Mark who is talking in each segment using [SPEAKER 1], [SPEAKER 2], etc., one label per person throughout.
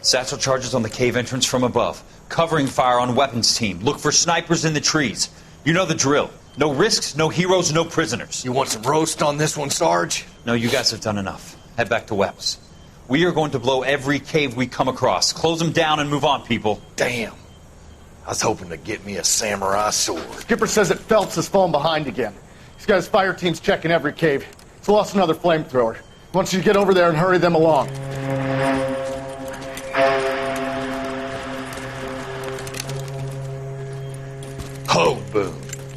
[SPEAKER 1] Satchel charges on the cave entrance from above. Covering fire on weapons team. Look for snipers in the trees. You know the drill. No risks, no heroes, no prisoners.
[SPEAKER 2] You want some roast on this one, Sarge?
[SPEAKER 1] No, you guys have done enough. Head back to Webb's. We are going to blow every cave we come across. Close them down and move on, people.
[SPEAKER 2] Damn. I was hoping to get me a samurai sword.
[SPEAKER 3] Skipper says that Phelps has fallen behind again. He's got his fire teams checking every cave. He's lost another flamethrower. He wants you to get over there and hurry them along.
[SPEAKER 2] Ho, boom.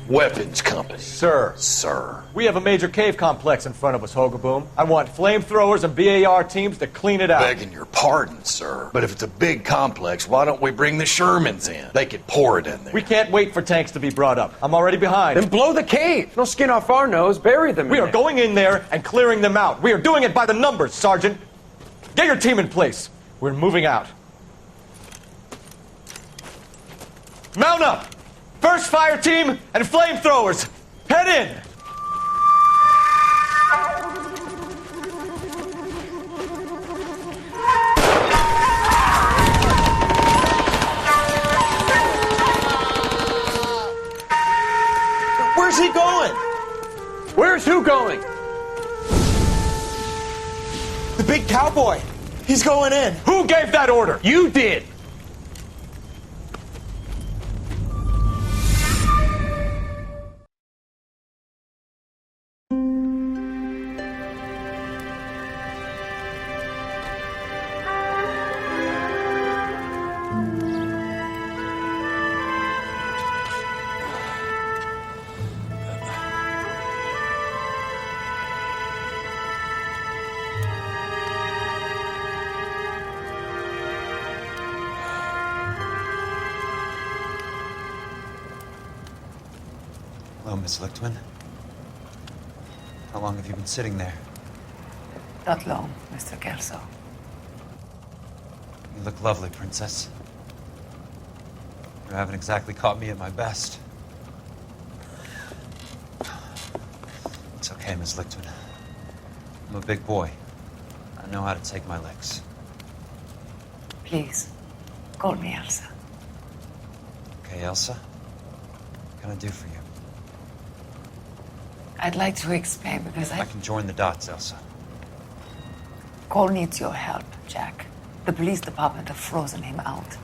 [SPEAKER 2] Weapons company.
[SPEAKER 4] Sir.
[SPEAKER 2] Sir.
[SPEAKER 4] We have a major cave complex in front of us, Hogaboom. I want flamethrowers and BAR teams to clean it out.
[SPEAKER 2] Begging your pardon, sir. But if it's a big complex, why don't we bring the Shermans in? They could pour it in there.
[SPEAKER 4] We can't wait for tanks to be brought up. I'm already behind.
[SPEAKER 5] Then blow the cave. No skin off our nose. Bury them
[SPEAKER 4] We are going in there and clearing them out. We are doing it by the numbers, Sergeant. Get your team in place. We're moving out. Mount up! First fire team and flamethrowers. Head in!
[SPEAKER 1] Where's he going?
[SPEAKER 5] Where's who going?
[SPEAKER 6] The big cowboy. He's going in.
[SPEAKER 4] Who gave that order?
[SPEAKER 5] You did.
[SPEAKER 1] Hello, Miss Lichtman. How long have you been sitting there?
[SPEAKER 7] Not long, Mr. Kelso.
[SPEAKER 1] You look lovely, Princess. You haven't exactly caught me at my best. It's okay, Miss Lichtman. I'm a big boy. I know how to take my licks.
[SPEAKER 7] Please, call me Elsa.
[SPEAKER 1] Okay, Elsa? What can I do for you?
[SPEAKER 7] I'd like to explain because
[SPEAKER 1] I can join the dots, Elsa.
[SPEAKER 7] Cole needs your help, Jack. The police department have frozen him out.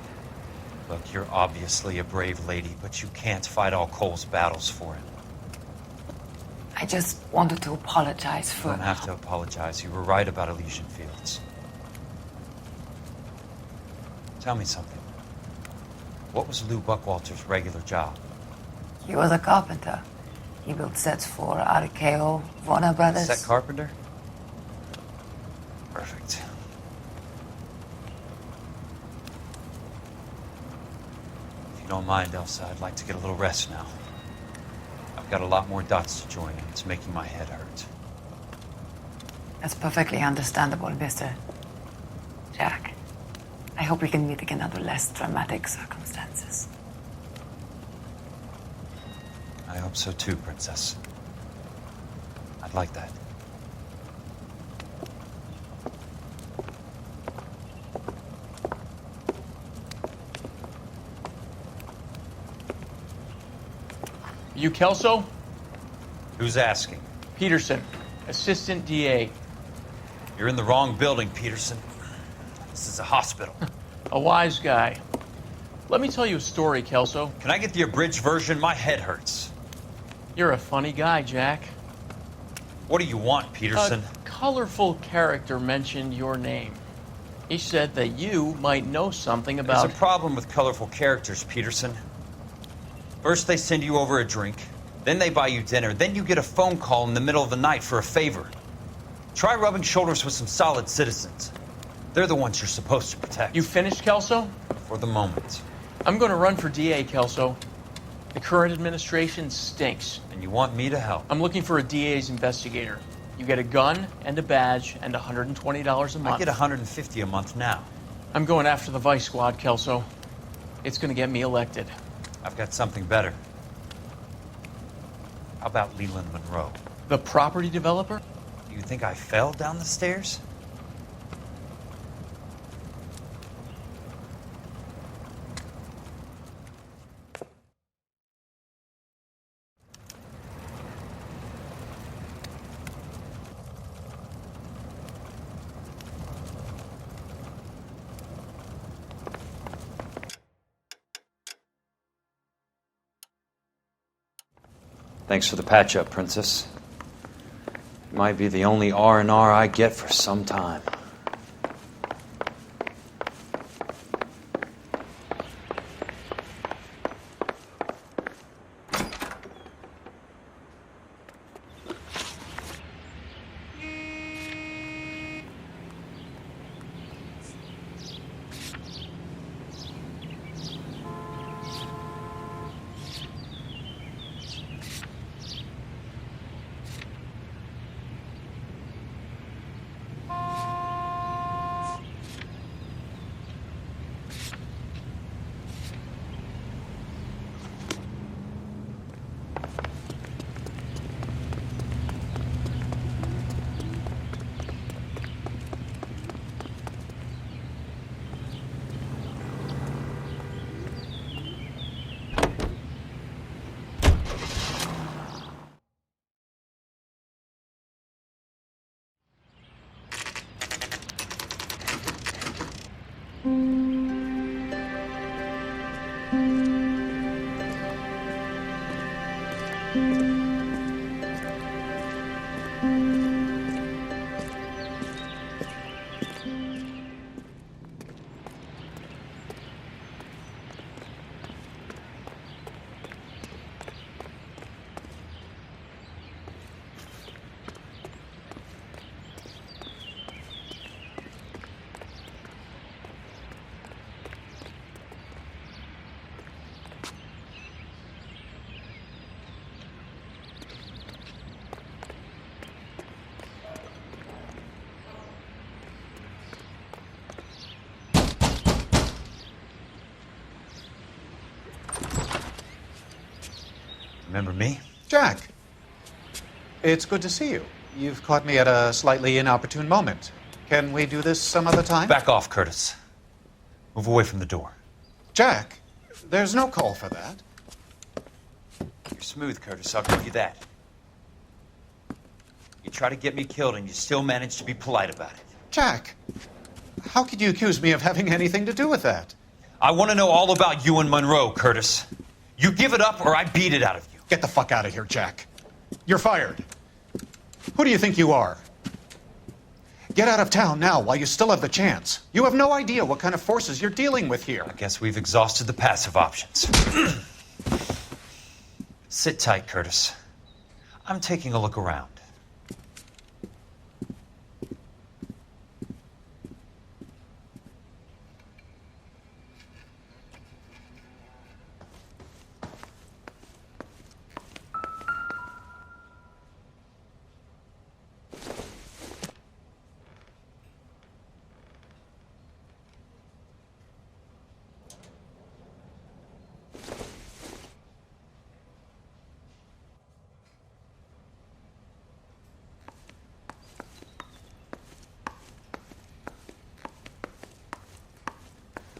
[SPEAKER 1] Look, you're obviously a brave lady, but you can't fight all Cole's battles for him.
[SPEAKER 7] I just wanted to apologize for...
[SPEAKER 1] You don't have to apologize. You were right about Elysian Fields. Tell me something. What was Lou Buckwalter's regular job?
[SPEAKER 7] He was a carpenter. He built sets for RKO, Warner Brothers.
[SPEAKER 1] Set carpenter? Perfect. If you don't mind, Elsa, I'd like to get a little rest now. I've got a lot more dots to join, and it's making my head hurt.
[SPEAKER 7] That's perfectly understandable, Mr. Jack. I hope we can meet again under less dramatic circumstances.
[SPEAKER 1] I hope so too, Princess. I'd like that.
[SPEAKER 8] You Kelso?
[SPEAKER 1] Who's asking?
[SPEAKER 8] Peterson, Assistant DA.
[SPEAKER 1] You're in the wrong building, Peterson. This is a hospital.
[SPEAKER 8] A wise guy. Let me tell you a story, Kelso.
[SPEAKER 1] Can I get the abridged version? My head hurts.
[SPEAKER 8] You're a funny guy, Jack.
[SPEAKER 1] What do you want, Peterson?
[SPEAKER 8] A colorful character mentioned your name. He said that you might know something about...
[SPEAKER 1] There's a problem with colorful characters, Peterson. First they send you over a drink, then they buy you dinner, then you get a phone call in the middle of the night for a favor. Try rubbing shoulders with some solid citizens. They're the ones you're supposed to protect.
[SPEAKER 8] You finished, Kelso?
[SPEAKER 1] For the moment.
[SPEAKER 8] I'm going to run for DA, Kelso. The current administration stinks.
[SPEAKER 1] And you want me to help?
[SPEAKER 8] I'm looking for a DA's investigator. You get a gun and a badge and $120 a month.
[SPEAKER 1] I get $150 a month now.
[SPEAKER 8] I'm going after the Vice Squad, Kelso. It's going to get me elected.
[SPEAKER 1] I've got something better. How about Leland Monroe?
[SPEAKER 8] The property developer?
[SPEAKER 1] Do you think I fell down the stairs? Thanks for the patch-up, Princess. It might be the only R&R I get for some time. Remember me?
[SPEAKER 9] Jack, it's good to see you. You've caught me at a slightly inopportune moment. Can we do this some other time?
[SPEAKER 1] Back off, Curtis. Move away from the door.
[SPEAKER 9] Jack, there's no call for that.
[SPEAKER 1] You're smooth, Curtis, I'll give you that. You try to get me killed and you still manage to be polite about it.
[SPEAKER 9] Jack, how could you accuse me of having anything to do with that?
[SPEAKER 1] I want to know all about you and Monroe, Curtis. You give it up or I beat it out of you.
[SPEAKER 9] Get the fuck out of here, Jack. You're fired. Who do you think you are? Get out of town now while you still have the chance. You have no idea what kind of forces you're dealing with here.
[SPEAKER 1] I guess we've exhausted the passive options. Sit tight, Curtis. I'm taking a look around.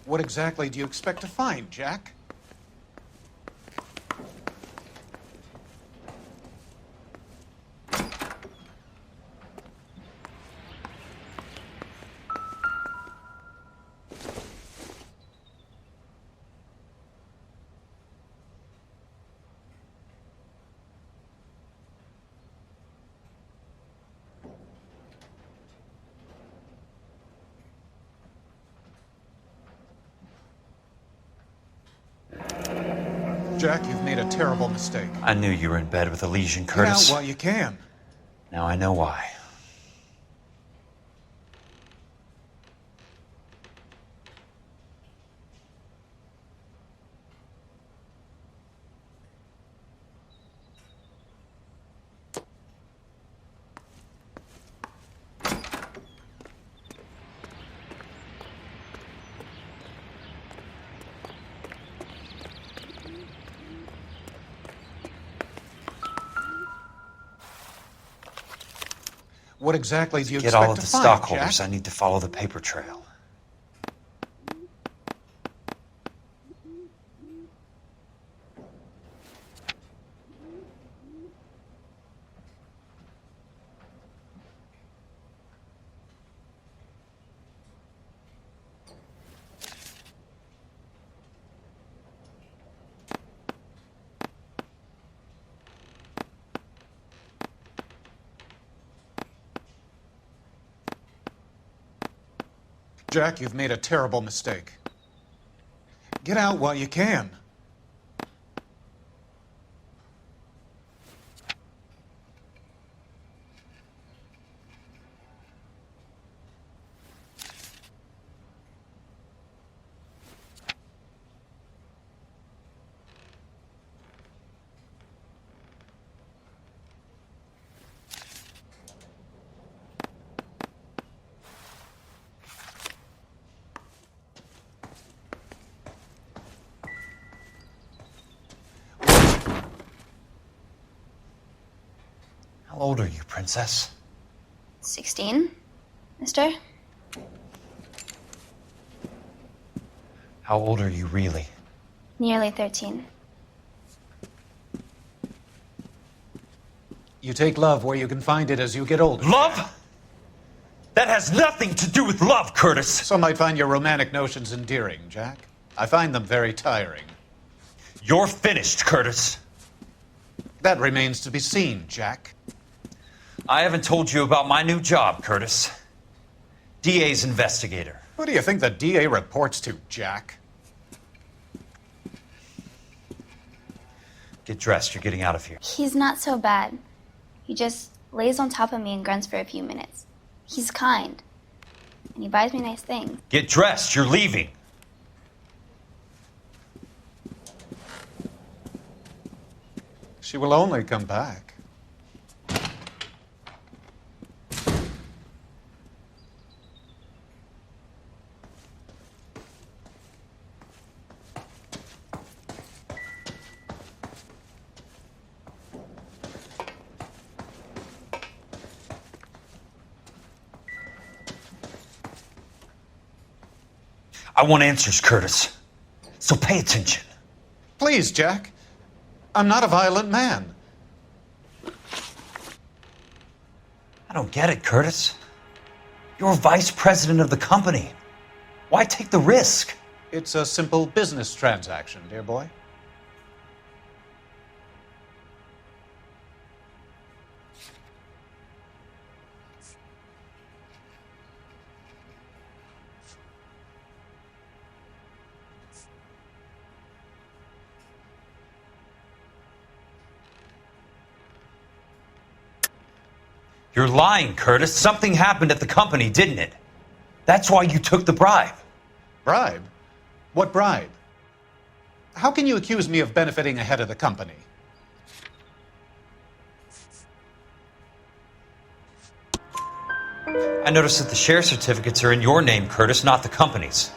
[SPEAKER 9] What exactly do you expect to find, Jack? Jack, you've made a terrible mistake.
[SPEAKER 1] I knew you were in bed with a lesion,
[SPEAKER 9] Get
[SPEAKER 1] Curtis.
[SPEAKER 9] out while you can.
[SPEAKER 1] Now I know why.
[SPEAKER 9] What exactly do you
[SPEAKER 1] Get
[SPEAKER 9] expect
[SPEAKER 1] all of
[SPEAKER 9] to
[SPEAKER 1] the
[SPEAKER 9] find,
[SPEAKER 1] stockholders.
[SPEAKER 9] Jack?
[SPEAKER 1] I need to follow the paper trail.
[SPEAKER 9] Jack, you've made a terrible mistake. Get out while you can.
[SPEAKER 1] How old are you, Princess?
[SPEAKER 10] 16, mister?
[SPEAKER 1] How old are you really?
[SPEAKER 10] Nearly 13.
[SPEAKER 9] You take love where you can find it as you get older.
[SPEAKER 1] Love? That has nothing to do with love, Curtis.
[SPEAKER 9] Some might find your romantic notions endearing, Jack. I find them very tiring.
[SPEAKER 1] You're finished, Curtis.
[SPEAKER 9] That remains to be seen, Jack.
[SPEAKER 1] I haven't told you about my new job, Curtis. DA's investigator.
[SPEAKER 9] Who do you think the DA reports to, Jack?
[SPEAKER 1] Get dressed, you're getting out of here.
[SPEAKER 10] He's not so bad. He just lays on top of me and grunts for a few minutes. He's kind. And he buys me nice things.
[SPEAKER 1] Get dressed, you're leaving.
[SPEAKER 9] She will only come back.
[SPEAKER 1] I want answers, Curtis. So pay attention.
[SPEAKER 9] Please, Jack. I'm not a violent man.
[SPEAKER 1] I don't get it, Curtis. You're vice president of the company. Why take the risk?
[SPEAKER 9] It's a simple business transaction, dear boy.
[SPEAKER 1] You're lying, Curtis. Something happened at the company, didn't it? That's why you took the bribe.
[SPEAKER 9] Bribe? What bribe? How can you accuse me of benefiting ahead of the company?
[SPEAKER 1] I noticed that the share certificates are in your name, Curtis, not the company's.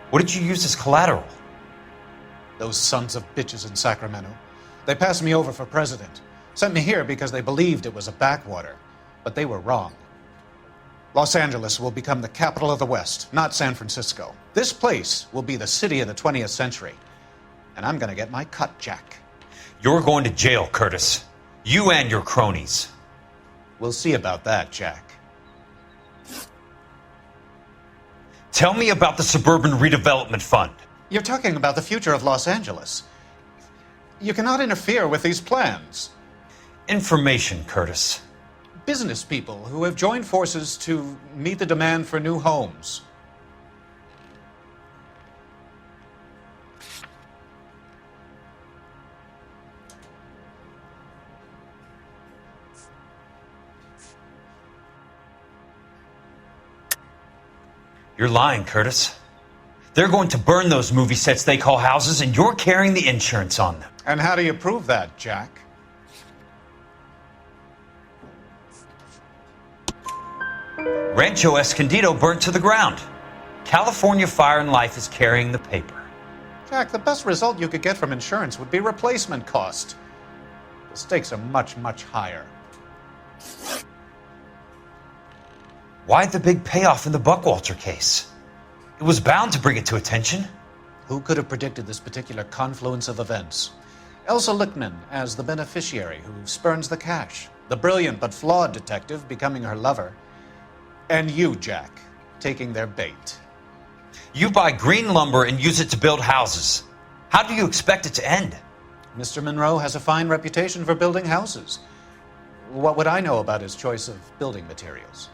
[SPEAKER 1] What did you use as collateral?
[SPEAKER 9] Those sons of bitches in Sacramento. They passed me over for president. Sent me here because they believed it was a backwater. But they were wrong. Los Angeles will become the capital of the West, not San Francisco. This place will be the city of the 20th century. And I'm gonna get my cut, Jack.
[SPEAKER 1] You're going to jail, Curtis. You and your cronies.
[SPEAKER 9] We'll see about that, Jack.
[SPEAKER 1] Tell me about the Suburban Redevelopment Fund.
[SPEAKER 9] You're talking about the future of Los Angeles. You cannot interfere with these plans.
[SPEAKER 1] Information, Curtis.
[SPEAKER 9] Business people who have joined forces to meet the demand for new homes.
[SPEAKER 1] You're lying, Curtis. They're going to burn those movie sets they call houses, and you're carrying the insurance on them.
[SPEAKER 9] And how do you prove that, Jack?
[SPEAKER 1] Rancho Escondido burnt to the ground. California Fire and Life is carrying the paper.
[SPEAKER 9] Jack, the best result you could get from insurance would be replacement cost. The stakes are much, much higher.
[SPEAKER 1] Why the big payoff in the Buckwalter case? It was bound to bring it to attention.
[SPEAKER 9] Who could have predicted this particular confluence of events? Elsa Lichtman as the beneficiary who spurns the cash. The brilliant but flawed detective becoming her lover. And you, Jack, taking their bait.
[SPEAKER 1] You buy green lumber and use it to build houses. How do you expect it to end?
[SPEAKER 9] Mr. Monroe has a fine reputation for building houses. What would I know about his choice of building materials?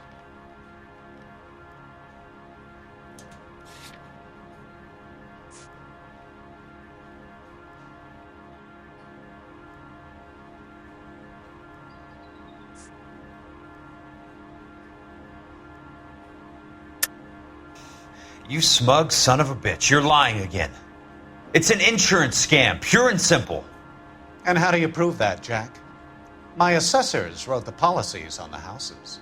[SPEAKER 1] You smug son of a bitch. You're lying again. It's an insurance scam, pure and simple.
[SPEAKER 9] And how do you prove that, Jack? My assessors wrote the policies on the houses.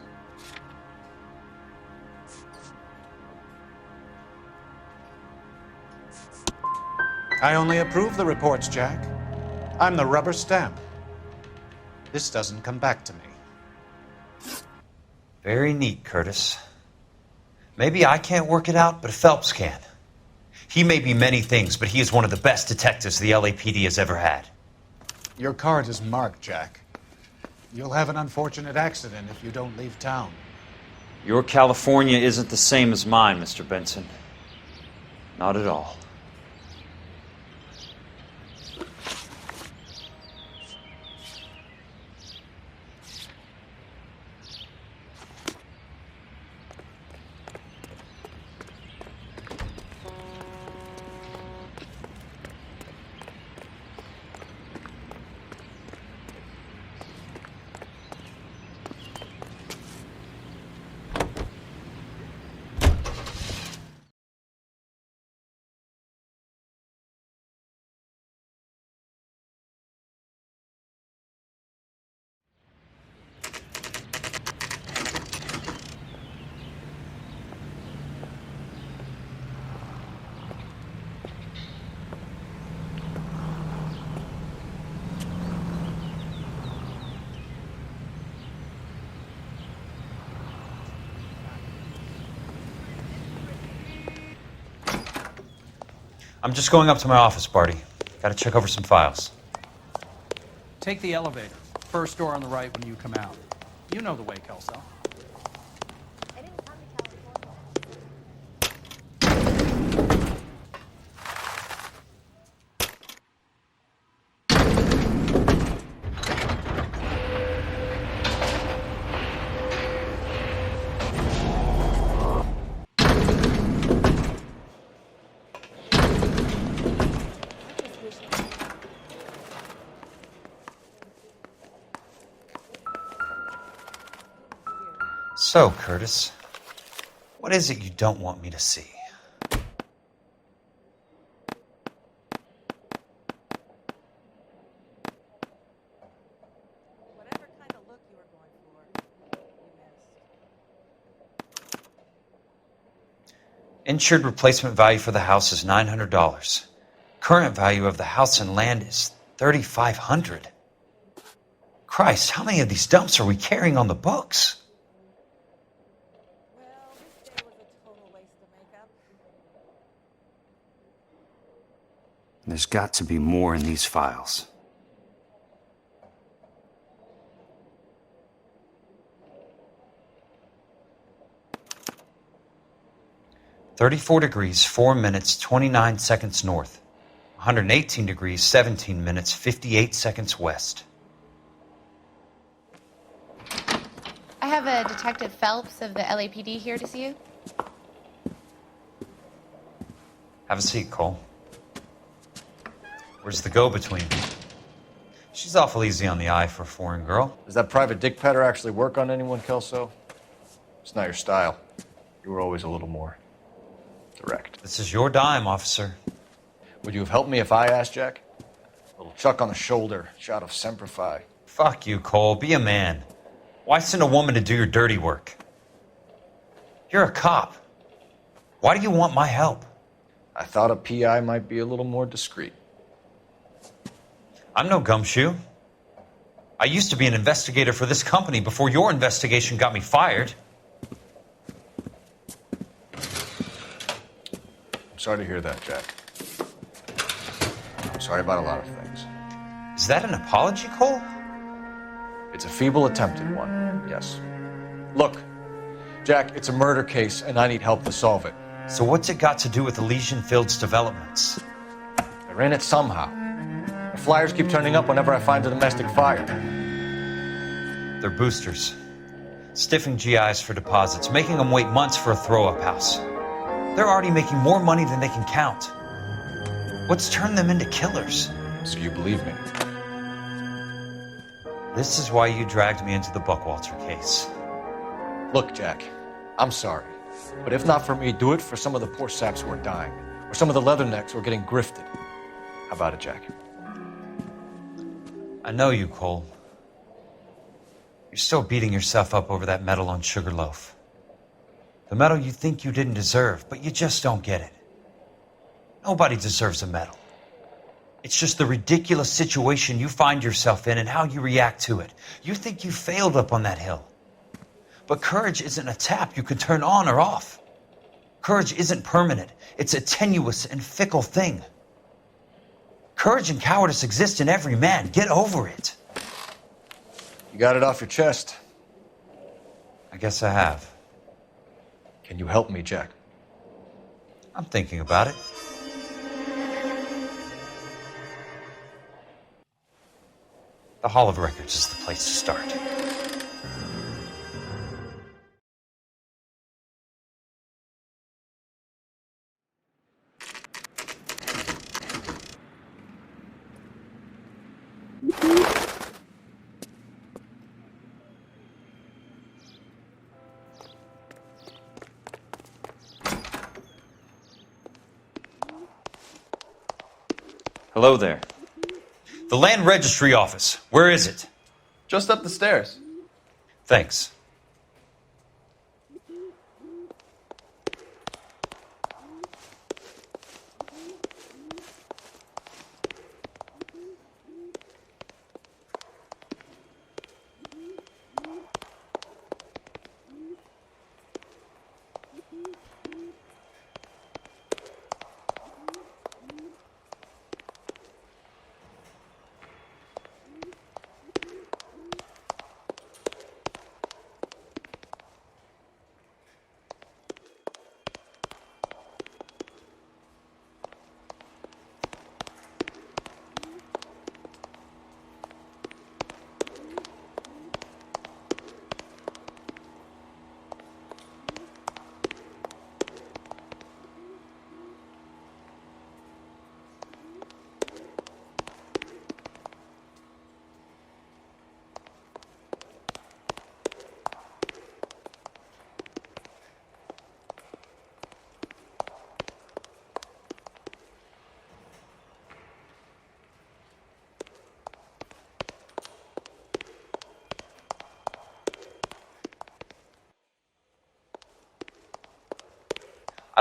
[SPEAKER 9] I only approve the reports, Jack. I'm the rubber stamp. This doesn't come back to me.
[SPEAKER 1] Very neat, Curtis. Maybe I can't work it out, but Phelps can. He may be many things, but he is one of the best detectives the LAPD has ever had.
[SPEAKER 9] Your card is marked, Jack. You'll have an unfortunate accident if you don't leave town.
[SPEAKER 1] Your California isn't the same as mine, Mr. Benson. Not at all. I'm just going up to my office, Barty. Gotta check over some files.
[SPEAKER 11] Take the elevator. First door on the right when you come out. You know the way, Kelso.
[SPEAKER 1] So, Curtis, what is it you don't want me to see?
[SPEAKER 12] Whatever kind of look you were going for, you missed.
[SPEAKER 1] Insured replacement value for the house is $900. Current value of the house and land is $3,500. Christ, how many of these dumps are we carrying on the books?
[SPEAKER 13] There's got to be more in these files.
[SPEAKER 1] $34 4 minutes, 29 seconds north. 118 degrees, 17 minutes, 58 seconds west.
[SPEAKER 14] I have a Detective Phelps of the LAPD here to see you.
[SPEAKER 1] Have a seat, Cole. Where's the go-between? She's awful easy on the eye for a foreign girl.
[SPEAKER 4] Does that private dick petter actually work on anyone, Kelso? It's not your style. You were always a little more direct.
[SPEAKER 1] This is your dime, officer.
[SPEAKER 4] Would you have helped me if I asked, Jack? A little chuck on the shoulder, shot of Semper Fi.
[SPEAKER 1] Fuck you, Cole. Be a man. Why send a woman to do your dirty work? You're a cop. Why do you want my help?
[SPEAKER 4] I thought a PI might be a little more discreet.
[SPEAKER 1] I'm no gumshoe. I used to be an investigator for this company before your investigation got me fired.
[SPEAKER 4] I'm sorry to hear that, Jack. I'm sorry about a lot of things.
[SPEAKER 1] Is that an apology, Cole?
[SPEAKER 4] It's a feeble attempt at one, yes. Look, Jack, it's a murder case, and I need help to solve it.
[SPEAKER 1] So what's it got to do with Elysian Fields developments?
[SPEAKER 4] They're in it somehow. The flyers keep turning up whenever I find a domestic fire.
[SPEAKER 1] They're boosters. Stiffing GIs for deposits, making them wait months for a throw-up house. They're already making more money than they can count. What's turned them into killers?
[SPEAKER 4] So you believe me?
[SPEAKER 1] This is why you dragged me into the Buckwalter case.
[SPEAKER 4] Look, Jack, I'm sorry. But if not for me, do it for some of the poor saps who are dying, or some of the leathernecks who are getting grifted. How about it, Jack?
[SPEAKER 1] I know you, Cole. You're still beating yourself up over that medal on Sugarloaf. The medal you think you didn't deserve, but you just don't get it. Nobody deserves a medal. It's just the ridiculous situation you find yourself in and how you react to it. You think you failed up on that hill. But courage isn't a tap you can turn on or off. Courage isn't permanent. It's a tenuous and fickle thing. Courage and cowardice exist in every man. Get over it.
[SPEAKER 4] You got it off your chest.
[SPEAKER 1] I guess I have.
[SPEAKER 4] Can you help me, Jack?
[SPEAKER 1] I'm thinking about it. The Hall of Records is the place to start.
[SPEAKER 15] Hello there.
[SPEAKER 1] The Land Registry Office. Where is it?
[SPEAKER 15] Just up the stairs.
[SPEAKER 1] Thanks.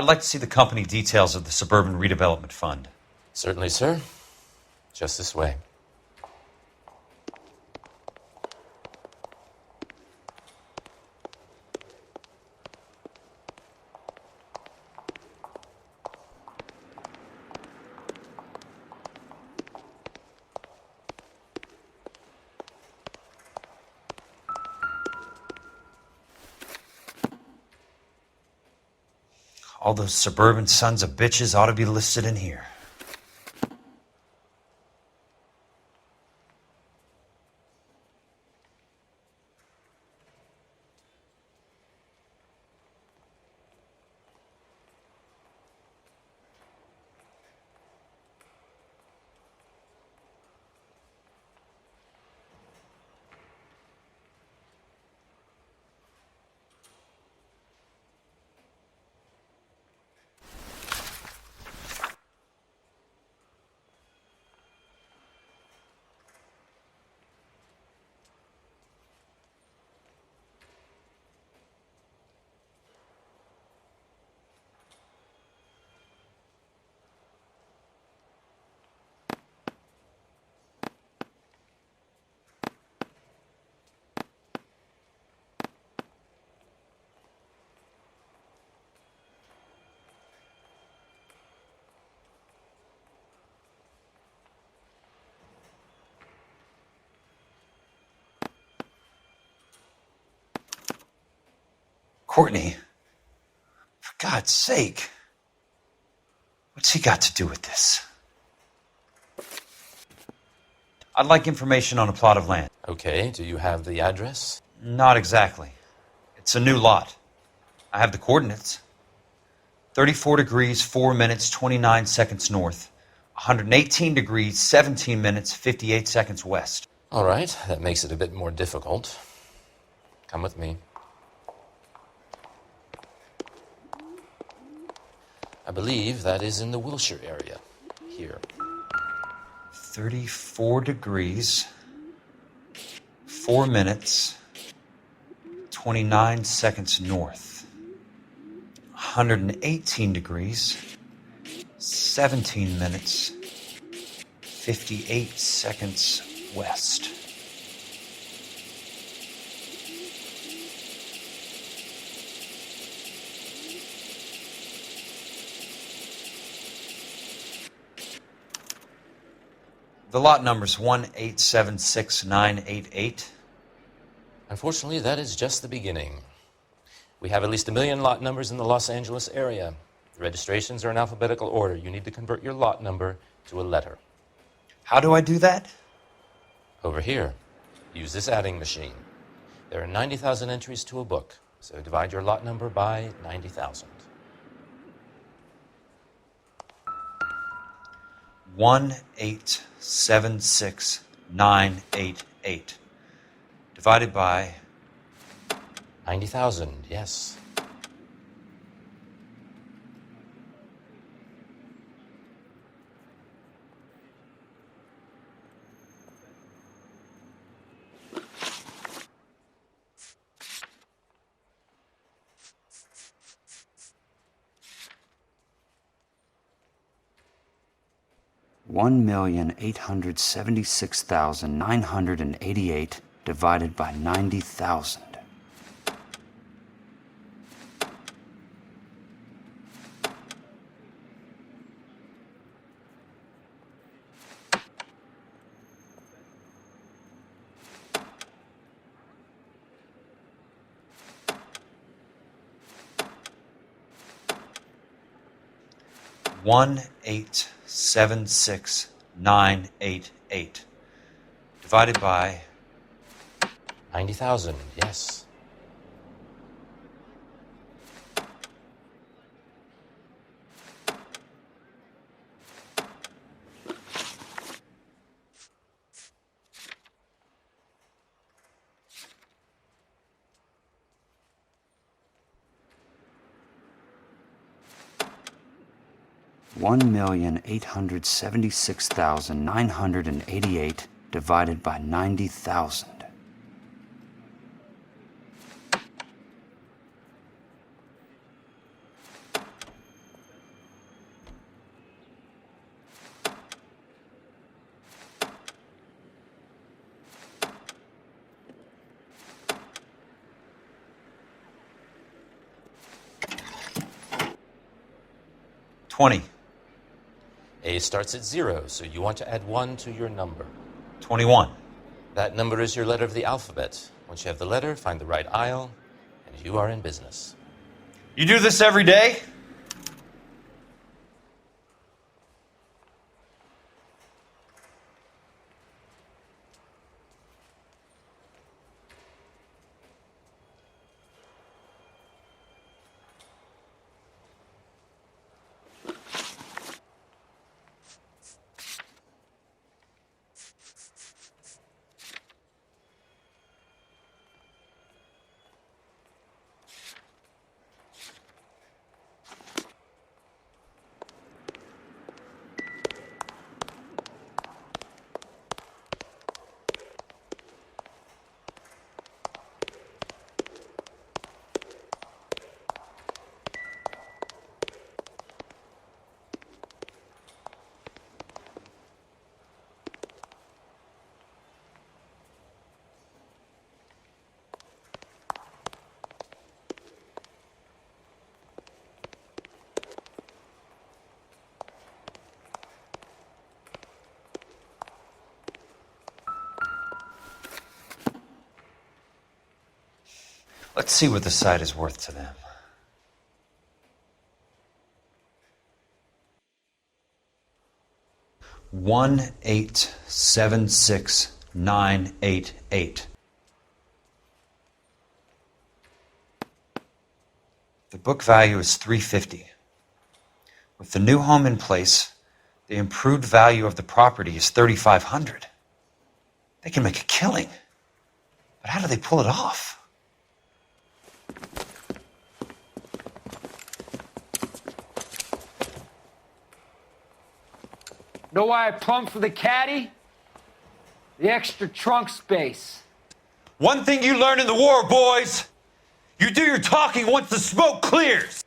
[SPEAKER 1] I'd like to see the company details of the Suburban Redevelopment Fund.
[SPEAKER 16] Certainly, sir. Just this way.
[SPEAKER 1] All those suburban sons of bitches ought to be listed in here. Courtney, for God's sake, what's he got to do with this? I'd like information on a plot of land.
[SPEAKER 16] Okay, do you have the address?
[SPEAKER 1] Not exactly. It's a new lot. I have the coordinates. 34 degrees, 4 minutes, 29 seconds north. 118 degrees, 17 minutes, 58 seconds west.
[SPEAKER 16] All right, that makes it a bit more difficult. Come with me. I believe that is in the Wilshire area. Here.
[SPEAKER 1] 34 degrees, 4 minutes, 29 seconds north. 118 degrees, 17 minutes, 58 seconds west. The lot number's 1876988.
[SPEAKER 16] Unfortunately, that is just the beginning. We have at least 1 million lot numbers in the Los Angeles area. The registrations are in alphabetical order. You need to convert your lot number to a letter.
[SPEAKER 1] How do I do that?
[SPEAKER 16] Over here. Use this adding machine. There are 90,000 entries to a book, so divide your lot number by 90,000.
[SPEAKER 1] 1876988 divided by
[SPEAKER 16] 90,000, yes.
[SPEAKER 13] $1,876,988 divided by 90,000.
[SPEAKER 1] $1,876,988 divided by
[SPEAKER 16] 90,000, yes.
[SPEAKER 13] $1,876,988 divided by 90,000.
[SPEAKER 1] $20.
[SPEAKER 16] A starts at 0, so you want to add 1 to your number.
[SPEAKER 1] 21.
[SPEAKER 16] That number is your letter of the alphabet. Once you have the letter, find the right aisle, and you are in business.
[SPEAKER 1] You do this every day? Let's see what the site is worth to them. $1,876,988. The book value is $350. With the new home in place, the improved value of the property is $3,500. They can make a killing. But how do they pull it off?
[SPEAKER 17] Know why I plumbed for the caddy? The extra trunk space.
[SPEAKER 1] One thing you learn in the war, boys. You do your talking once the smoke clears.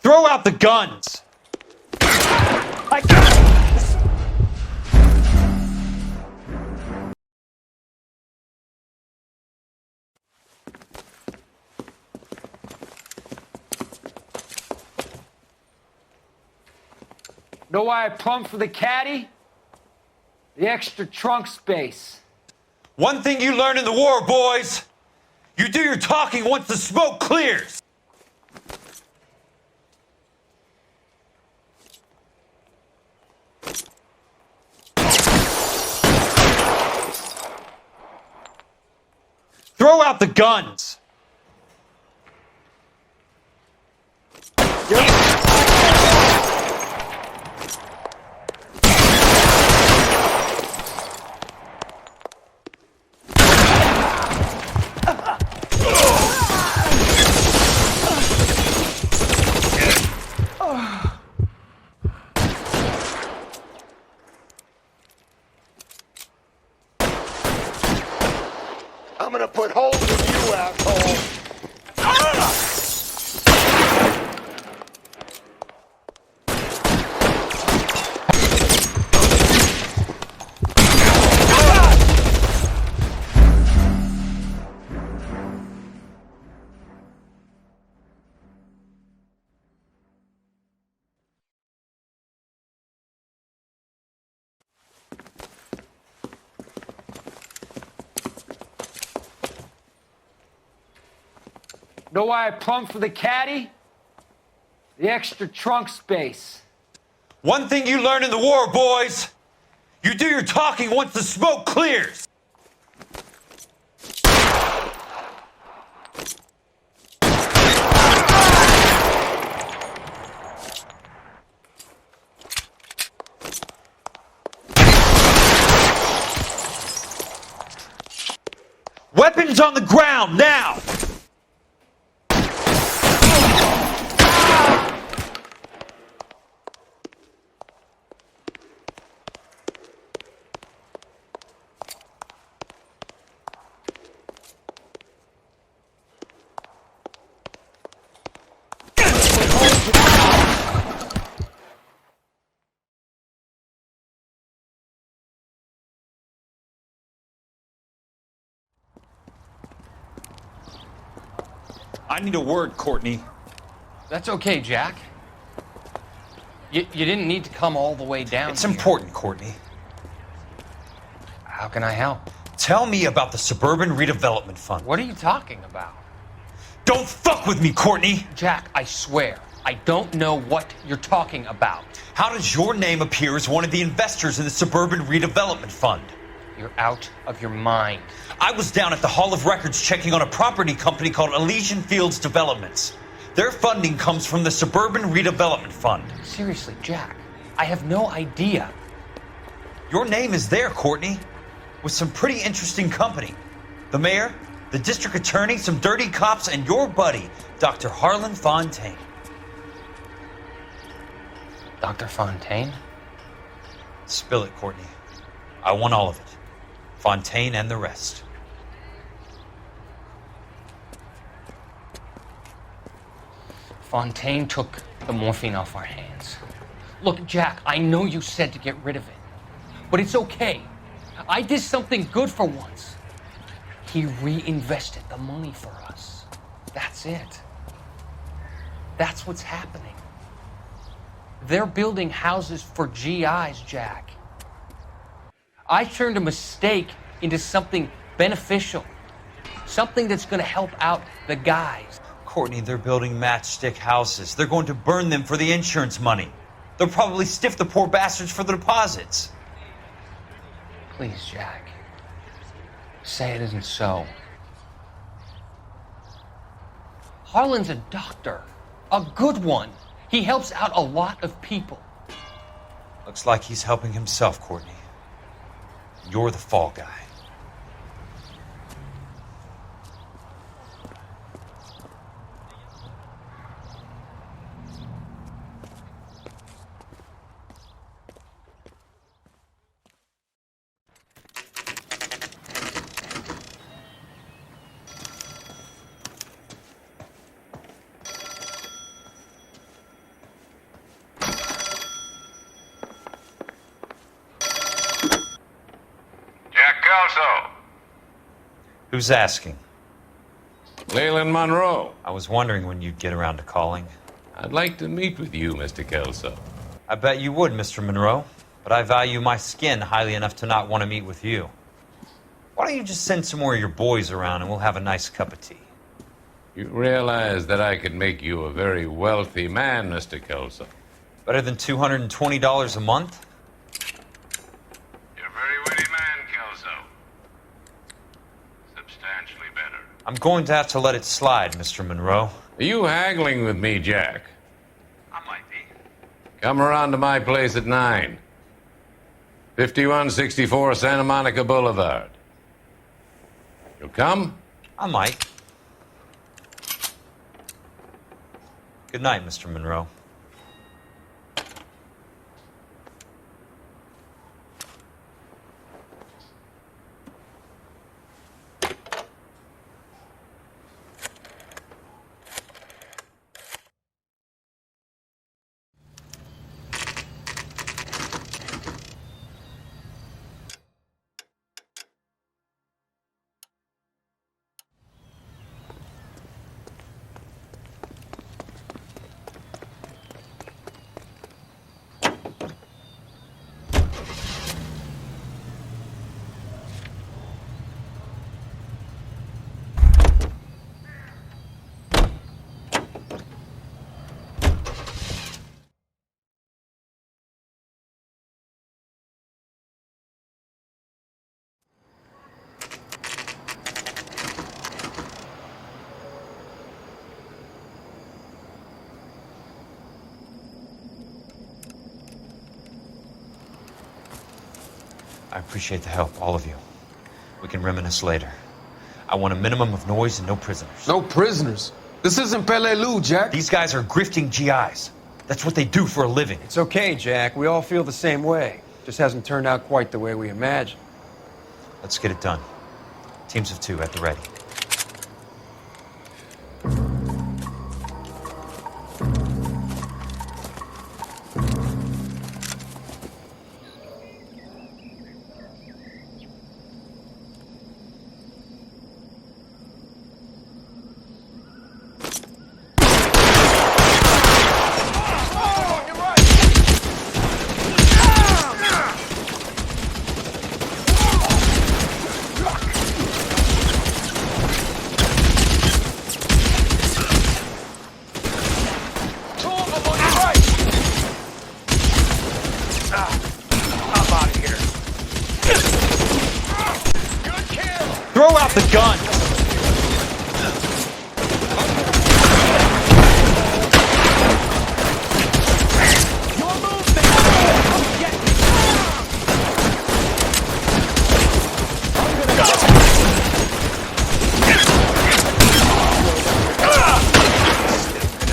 [SPEAKER 1] Throw out the guns.
[SPEAKER 17] I got this. Know why I plumbed for the caddy? The extra trunk space.
[SPEAKER 1] One thing you learn in the war, boys. You do your talking once the smoke clears. Throw out the guns.
[SPEAKER 2] I'm gonna put holes in you, asshole!
[SPEAKER 17] Know why I plumbed for the caddy? The extra trunk space.
[SPEAKER 1] One thing you learn in the war, boys. You do your talking once the smoke clears. Weapons on the ground, now! I need a word, Courtney.
[SPEAKER 8] That's okay, Jack. You didn't need to come all the way down.
[SPEAKER 1] It's
[SPEAKER 8] here.
[SPEAKER 1] important, Courtney.
[SPEAKER 8] How can I help?
[SPEAKER 1] Tell me about the Suburban Redevelopment Fund.
[SPEAKER 8] What are you talking about?
[SPEAKER 1] Don't fuck with me, Courtney!
[SPEAKER 8] Jack, I swear, I don't know what you're talking about.
[SPEAKER 1] How does your name appear as one of the investors in the Suburban Redevelopment Fund?
[SPEAKER 8] You're out of your mind.
[SPEAKER 1] I was down at the Hall of Records checking on a property company called Elysian Fields Developments. Their funding comes from the Suburban Redevelopment Fund.
[SPEAKER 8] Seriously, Jack, I have no idea.
[SPEAKER 1] Your name is there, Courtney, with some pretty interesting company. The mayor, the district attorney, some dirty cops, and your buddy, Dr. Harlan Fontaine.
[SPEAKER 8] Dr. Fontaine?
[SPEAKER 1] Spill it, Courtney. I want all of it. Fontaine and the rest.
[SPEAKER 8] Fontaine took the morphine off our hands. Look, Jack, I know you said to get rid of it, but it's okay. I did something good for once. He reinvested the money for us. That's it. That's what's happening. They're building houses for GIs, Jack. I turned a mistake into something beneficial, something that's going to help out the guys.
[SPEAKER 1] Courtney, they're building matchstick houses. They're going to burn them for the insurance money. They'll probably stiff the poor bastards for the deposits.
[SPEAKER 8] Please, Jack. Say it isn't so. Harlan's a doctor. A good one. He helps out a lot of people.
[SPEAKER 1] Looks like he's helping himself, Courtney. You're the fall guy. Who's asking?
[SPEAKER 18] Leland Monroe.
[SPEAKER 1] I was wondering when you'd get around to calling.
[SPEAKER 18] I'd like to meet with you, Mr. Kelso.
[SPEAKER 1] I bet you would, Mr. Monroe. But I value my skin highly enough to not want to meet with you. Why don't you just send some more of your boys around and we'll have a nice cup of tea?
[SPEAKER 18] You realize that I could make you a very wealthy man, Mr. Kelso.
[SPEAKER 1] Better than $220 a month?
[SPEAKER 18] You're a very witty man, Kelso. Substantially better.
[SPEAKER 1] I'm going to have to let it slide, Mr. Monroe.
[SPEAKER 18] Are you haggling with me, Jack?
[SPEAKER 1] I might be.
[SPEAKER 18] Come around to my place at 9. 5164 Santa Monica Boulevard. You'll come?
[SPEAKER 1] I might. Good night, Mr. Monroe. I appreciate the help, all of you. We can reminisce later. I want a minimum of noise and no prisoners.
[SPEAKER 5] No prisoners? This isn't Peleliu, Jack.
[SPEAKER 1] These guys are grifting GIs. That's what they do for a living.
[SPEAKER 5] It's okay, Jack. We all feel the same way. Just hasn't turned out quite the way we imagined.
[SPEAKER 1] Let's get it done. Teams of 2 at the ready. Throw out the gun!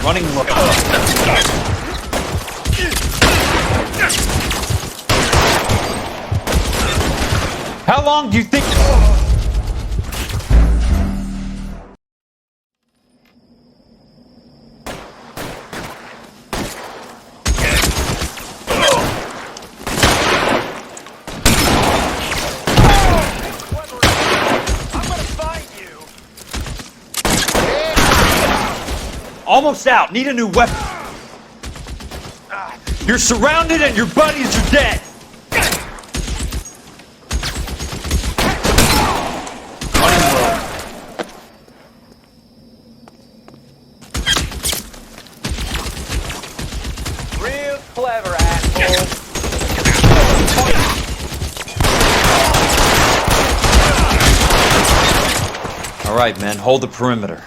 [SPEAKER 1] Running low. How long do you think... Almost out. Need a new weapon. You're surrounded and your buddies are dead. Running low.
[SPEAKER 5] Real clever, asshole.
[SPEAKER 1] All right, men. Hold the perimeter.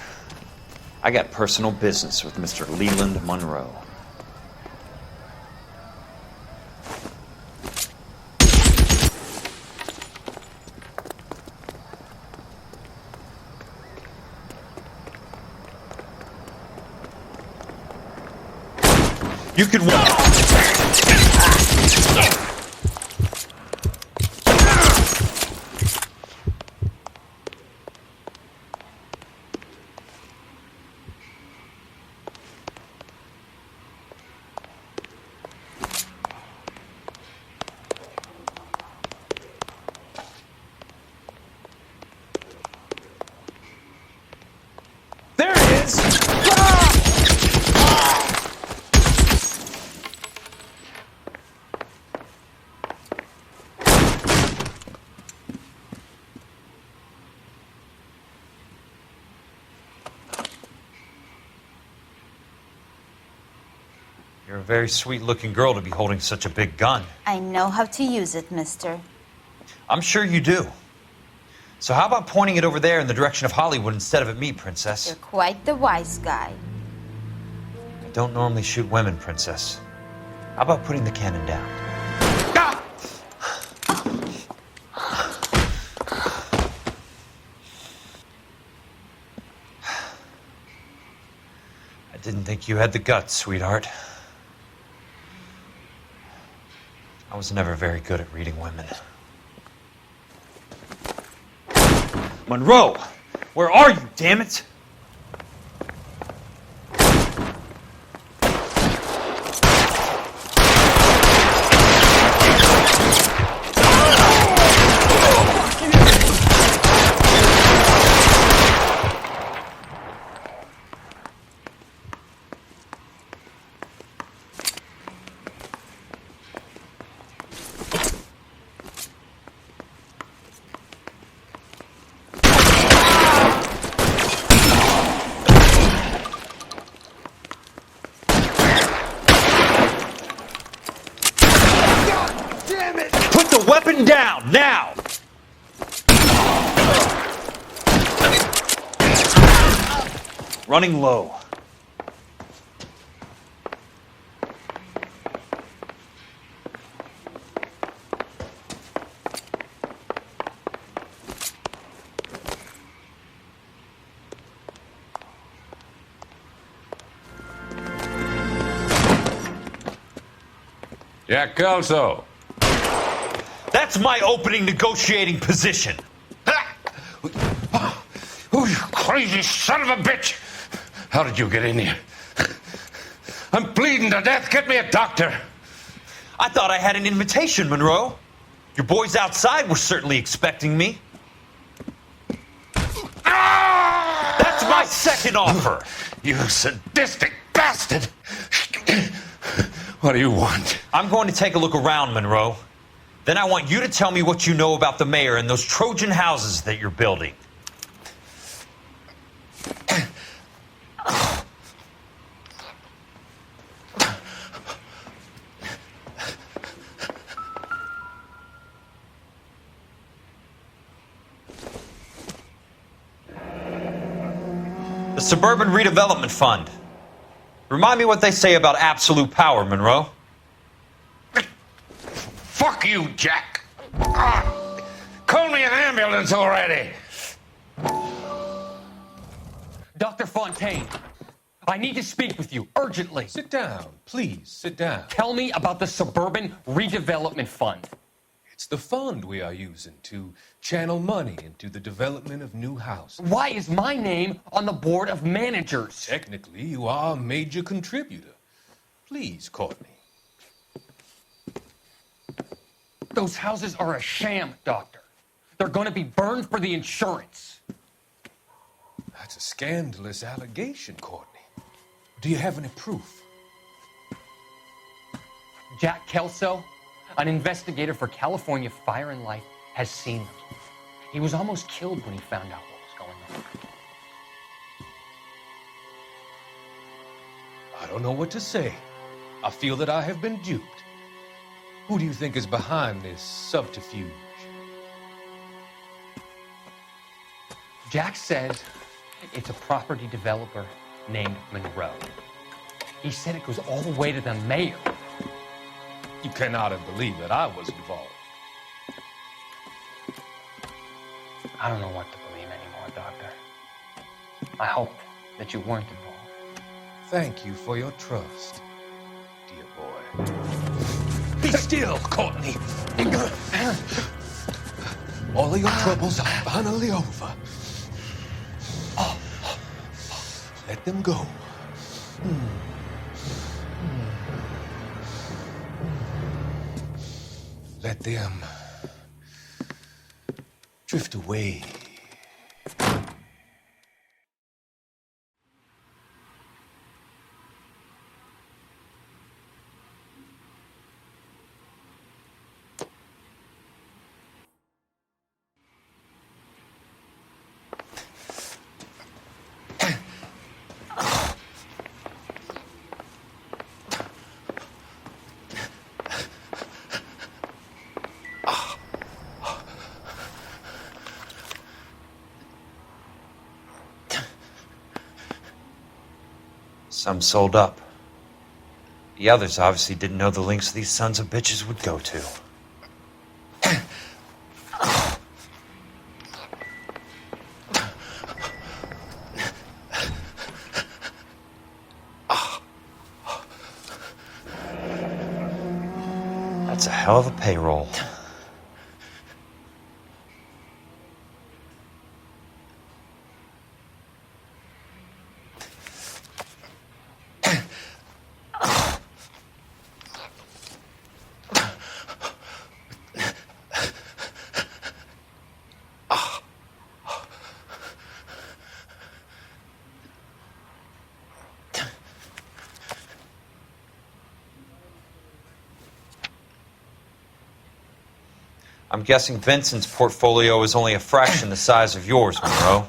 [SPEAKER 1] I got personal business with Mr. Leland Monroe. You can walk.
[SPEAKER 6] There it is!
[SPEAKER 1] You're a very sweet-looking girl to be holding such a big gun.
[SPEAKER 19] I know how to use it, mister.
[SPEAKER 1] I'm sure you do. So how about pointing it over there in the direction of Hollywood instead of at me, Princess?
[SPEAKER 19] You're quite the wise guy.
[SPEAKER 1] I don't normally shoot women, Princess. How about putting the cannon down? I didn't think you had the guts, sweetheart. I was never very good at reading women. Monroe! Where are you, damn it? Put the weapon down, now! Running low.
[SPEAKER 18] Jack Kelso.
[SPEAKER 1] That's my opening negotiating position.
[SPEAKER 18] Oh, you crazy son of a bitch! How did you get in here? I'm bleeding to death. Get me a doctor.
[SPEAKER 1] I thought I had an invitation, Monroe. Your boys outside were certainly expecting me. That's my second offer.
[SPEAKER 18] You sadistic bastard! What do you want?
[SPEAKER 1] I'm going to take a look around, Monroe. Then I want you to tell me what you know about the mayor and those Trojan houses that you're building. The Suburban Redevelopment Fund. Remind me what they say about absolute power, Monroe.
[SPEAKER 18] Fuck you, Jack. Call me an ambulance already.
[SPEAKER 8] Dr. Fontaine, I need to speak with you urgently.
[SPEAKER 20] Sit down, please, sit down.
[SPEAKER 8] Tell me about the Suburban Redevelopment Fund.
[SPEAKER 20] It's the fund we are using to channel money into the development of new houses.
[SPEAKER 8] Why is my name on the board of managers?
[SPEAKER 20] Technically, you are a major contributor. Please, Courtney.
[SPEAKER 8] Those houses are a sham, Doctor. They're going to be burned for the insurance.
[SPEAKER 20] That's a scandalous allegation, Courtney. Do you have any proof?
[SPEAKER 8] Jack Kelso, an investigator for California Fire and Life, has seen them. He was almost killed when he found out what was going on.
[SPEAKER 20] I don't know what to say. I feel that I have been duped. Who do you think is behind this subterfuge?
[SPEAKER 8] Jack says it's a property developer named Monroe. He said it goes all the way to the mayor.
[SPEAKER 20] You cannot have believed that I was involved.
[SPEAKER 8] I don't know what to believe anymore, Doctor. I hoped that you weren't involved.
[SPEAKER 20] Thank you for your trust,
[SPEAKER 18] still, Courtney. All of your troubles are finally over. Let them go. Let them drift away.
[SPEAKER 1] Some sold up. The others obviously didn't know the lengths these sons of bitches would go to. That's a hell of a payroll. I'm guessing Vincent's portfolio is only a fraction the size of yours, Monroe.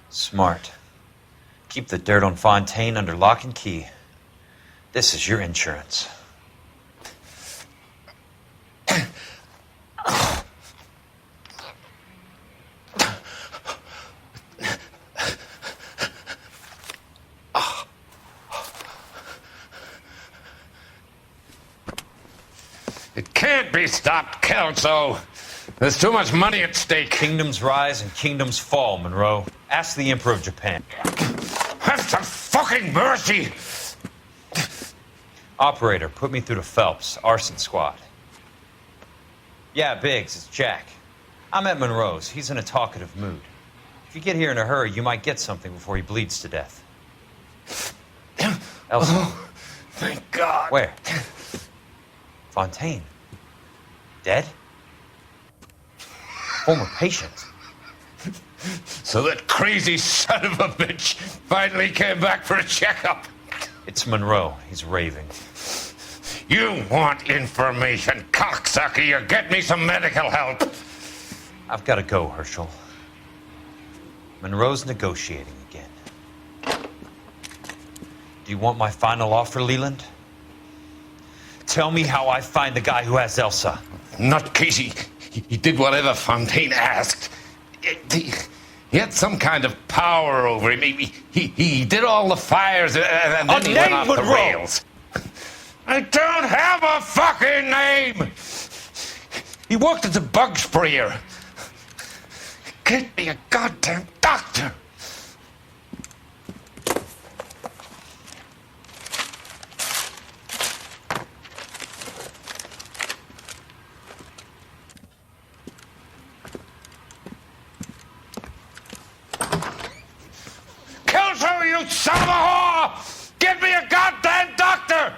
[SPEAKER 1] Smart. Keep the dirt on Fontaine under lock and key. This is your insurance.
[SPEAKER 18] It can't be stopped, Kelso. There's too much money at stake.
[SPEAKER 1] Kingdoms rise and kingdoms fall, Monroe. Ask the Emperor of Japan.
[SPEAKER 18] Have some fucking mercy!
[SPEAKER 1] Operator, put me through to Phelps, arson squad. Yeah, Biggs, it's Jack. I'm at Monroe's. He's in a talkative mood. If you get here in a hurry, you might get something before he bleeds to death. Elsa.
[SPEAKER 18] Oh, thank God.
[SPEAKER 1] Where? Fontaine. Dead? Former patient.
[SPEAKER 18] So that crazy son of a bitch finally came back for a checkup.
[SPEAKER 1] It's Monroe. He's raving.
[SPEAKER 18] You want information, cocksucker. You get me some medical help.
[SPEAKER 1] I've got to go, Herschel. Monroe's negotiating again. Do you want my final offer, Leland? Tell me how I find the guy who has Elsa.
[SPEAKER 18] Not Casey. He did whatever Fontaine asked. He had some kind of power over him. He did all the fires and then he went off the rails. I don't have a fucking name! He worked as a bug sprayer. Get me a goddamn doctor! Killjoy, you son of a whore! Get me a goddamn doctor!